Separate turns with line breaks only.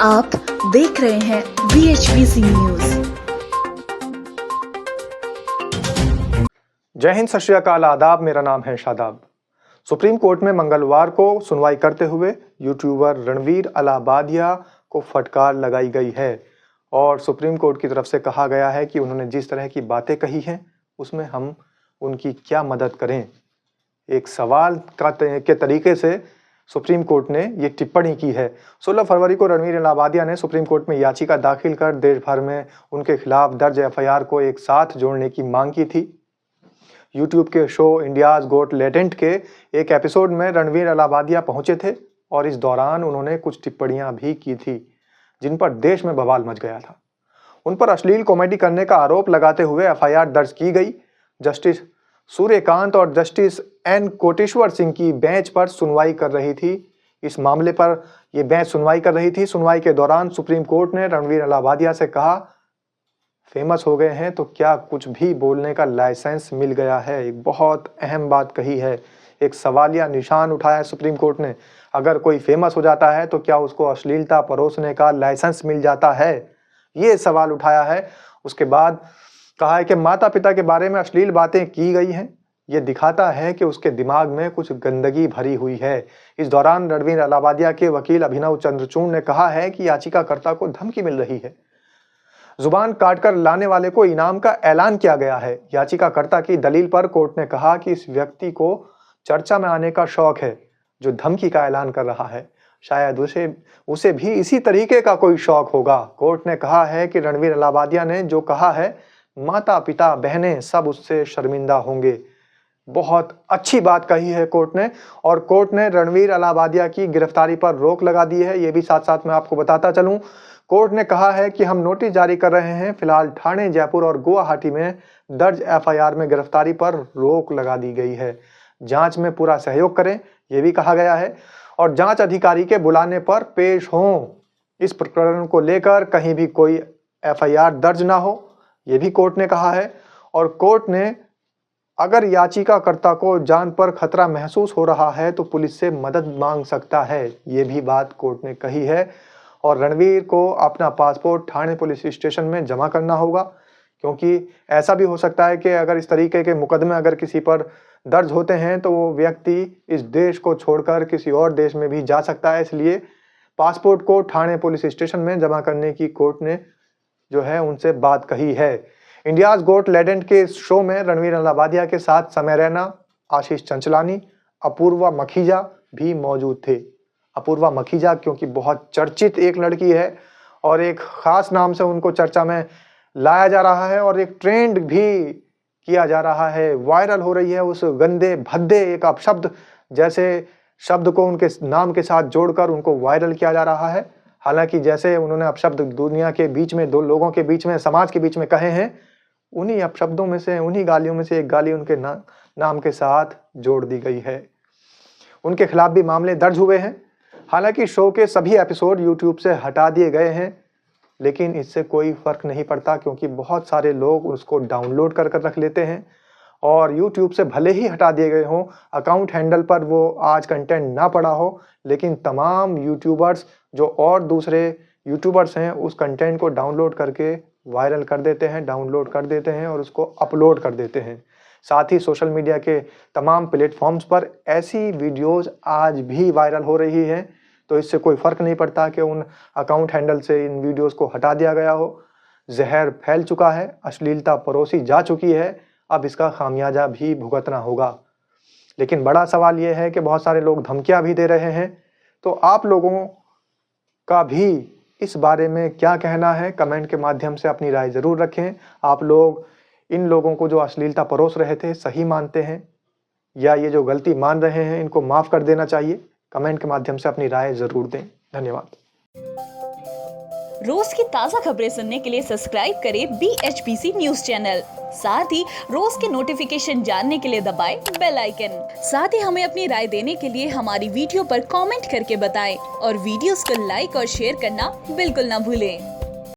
आप देख रहे हैं BHPC न्यूज।
जय हिंद, सत श्री अकाल, आदाब। मेरा नाम है शादाब। सुप्रीम कोर्ट में मंगलवार को सुनवाई करते हुए यूट्यूबर रणवीर अलाहाबादिया को फटकार लगाई गई है और सुप्रीम कोर्ट की तरफ से कहा गया है कि उन्होंने जिस तरह की बातें कही हैं उसमें हम उनकी क्या मदद करें। एक सवाल के तरीके से सुप्रीम कोर्ट ने ये टिप्पणी की है। 16 फरवरी को रणवीर अलाहाबादिया ने सुप्रीम कोर्ट में याचिका दाखिल कर देश भर में उनके खिलाफ दर्ज FIR को एक साथ जोड़ने की मांग की थी। यूट्यूब के शो इंडियाज गोट लेटेंट के एक एपिसोड में रणवीर अलाहाबादिया पहुंचे थे और इस दौरान उन्होंने कुछ टिप्पणियां भी की थी जिन पर देश में बवाल मच गया था। उन पर अश्लील कॉमेडी करने का आरोप लगाते हुए FIR दर्ज की गई। जस्टिस सूर्यकांत और जस्टिस N कोटेश्वर सिंह की बेंच पर सुनवाई कर रही थी। इस मामले पर यह बेंच सुनवाई कर रही थी। सुनवाई के दौरान सुप्रीम कोर्ट ने रणवीर अलाहाबादिया से कहा, फेमस हो गए हैं तो क्या कुछ भी बोलने का लाइसेंस मिल गया है। एक बहुत अहम बात कही है, एक सवालिया निशान उठाया है सुप्रीम कोर्ट ने। अगर कोई फेमस हो जाता है तो क्या उसको अश्लीलता परोसने का लाइसेंस मिल जाता है, ये सवाल उठाया है। उसके बाद कहा है कि माता पिता के बारे में अश्लील बातें की गई हैं, ये दिखाता है कि उसके दिमाग में कुछ गंदगी भरी हुई है। इस दौरान रणवीर अलाहाबादिया के वकील अभिनव चंद्रचूड़ ने कहा है कि याचिकाकर्ता को धमकी मिल रही है। जुबान काटकर लाने वाले को इनाम का ऐलान किया गया है। याचिकाकर्ता की दलील पर कोर्ट ने कहा कि इस व्यक्ति को चर्चा में आने का शौक है जो धमकी का ऐलान कर रहा है। शायद उसे भी इसी तरीके का कोई शौक होगा। कोर्ट ने कहा है कि रणवीर अलाहाबादिया ने जो कहा है, माता पिता बहनें सब उससे शर्मिंदा होंगे। बहुत अच्छी बात कही है कोर्ट ने। और कोर्ट ने रणवीर अलाहाबादिया की गिरफ्तारी पर रोक लगा दी है। ये भी साथ साथ मैं आपको बताता चलूं, कोर्ट ने कहा है कि हम नोटिस जारी कर रहे हैं। फिलहाल ठाणे, जयपुर और गुवाहाटी में दर्ज FIR में गिरफ्तारी पर रोक लगा दी गई है। जांच में पूरा सहयोग करें, यह भी कहा गया है, और जांच अधिकारी के बुलाने पर पेश हों। इस प्रकरण को लेकर कहीं भी कोई FIR दर्ज ना हो, यह भी कोर्ट ने कहा है। और कोर्ट ने अगर याचिकाकर्ता को जान पर खतरा महसूस हो रहा है तो पुलिस से मदद मांग सकता है, ये भी बात कोर्ट ने कही है। और रणवीर को अपना पासपोर्ट ठाणे पुलिस स्टेशन में जमा करना होगा, क्योंकि ऐसा भी हो सकता है कि अगर इस तरीके के मुकदमे अगर किसी पर दर्ज होते हैं तो वो व्यक्ति इस देश को छोड़कर किसी और देश में भी जा सकता है। इसलिए पासपोर्ट को ठाणे पुलिस स्टेशन में जमा करने की कोर्ट ने जो है उनसे बात कही है। इंडियाज गोट लेटेंट के शो में रणवीर अलाहाबादिया के साथ समय रैना, आशीष चंचलानी, अपूर्वा मखीजा भी मौजूद थे। अपूर्वा मखीजा क्योंकि बहुत चर्चित एक लड़की है और एक खास नाम से उनको चर्चा में लाया जा रहा है और एक ट्रेंड भी किया जा रहा है, वायरल हो रही है उस गंदे भद्दे एक अपशब्द जैसे शब्द को उनके नाम के साथ जोड़कर उनको वायरल किया जा रहा है। हालांकि जैसे उन्होंने अपशब्द दुनिया के बीच में, दो लोगों के बीच में, समाज के बीच में कहे हैं, उन्हीं अपशब्दों में से, उन्हीं गालियों में से एक गाली उनके नाम के साथ जोड़ दी गई है। उनके खिलाफ भी मामले दर्ज हुए हैं। हालांकि शो के सभी एपिसोड यूट्यूब से हटा दिए गए हैं, लेकिन इससे कोई फर्क नहीं पड़ता क्योंकि बहुत सारे लोग उसको डाउनलोड कर कर रख लेते हैं और यूट्यूब से भले ही हटा दिए गए हों, अकाउंट हैंडल पर वो आज कंटेंट ना पड़ा हो, लेकिन तमाम यूट्यूबर्स जो और दूसरे यूट्यूबर्स हैं उस कंटेंट को डाउनलोड करके वायरल कर देते हैं, डाउनलोड कर देते हैं और उसको अपलोड कर देते हैं। साथ ही सोशल मीडिया के तमाम प्लेटफॉर्म्स पर ऐसी वीडियोस आज भी वायरल हो रही हैं, तो इससे कोई फर्क नहीं पड़ता कि उन अकाउंट हैंडल से इन वीडियोस को हटा दिया गया हो। जहर फैल चुका है, अश्लीलता परोसी जा चुकी है, अब इसका खामियाजा भी भुगतना होगा। लेकिन बड़ा सवाल यह है कि बहुत सारे लोग धमकियां भी दे रहे हैं, तो आप लोगों का भी इस बारे में क्या कहना है, कमेंट के माध्यम से अपनी राय जरूर रखें। आप लोग इन लोगों को जो अश्लीलता परोस रहे थे सही मानते हैं या ये जो गलती मान रहे हैं इनको माफ कर देना चाहिए? कमेंट के माध्यम से अपनी राय जरूर दें। धन्यवाद।
रोज की ताज़ा खबरें सुनने के लिए सब्सक्राइब करें BHPC न्यूज चैनल। साथ ही रोज के नोटिफिकेशन जानने के लिए दबाएं बेल आइकन। साथ ही हमें अपनी राय देने के लिए हमारी वीडियो पर कमेंट करके बताएं और वीडियोस को लाइक और शेयर करना बिल्कुल ना भूलें।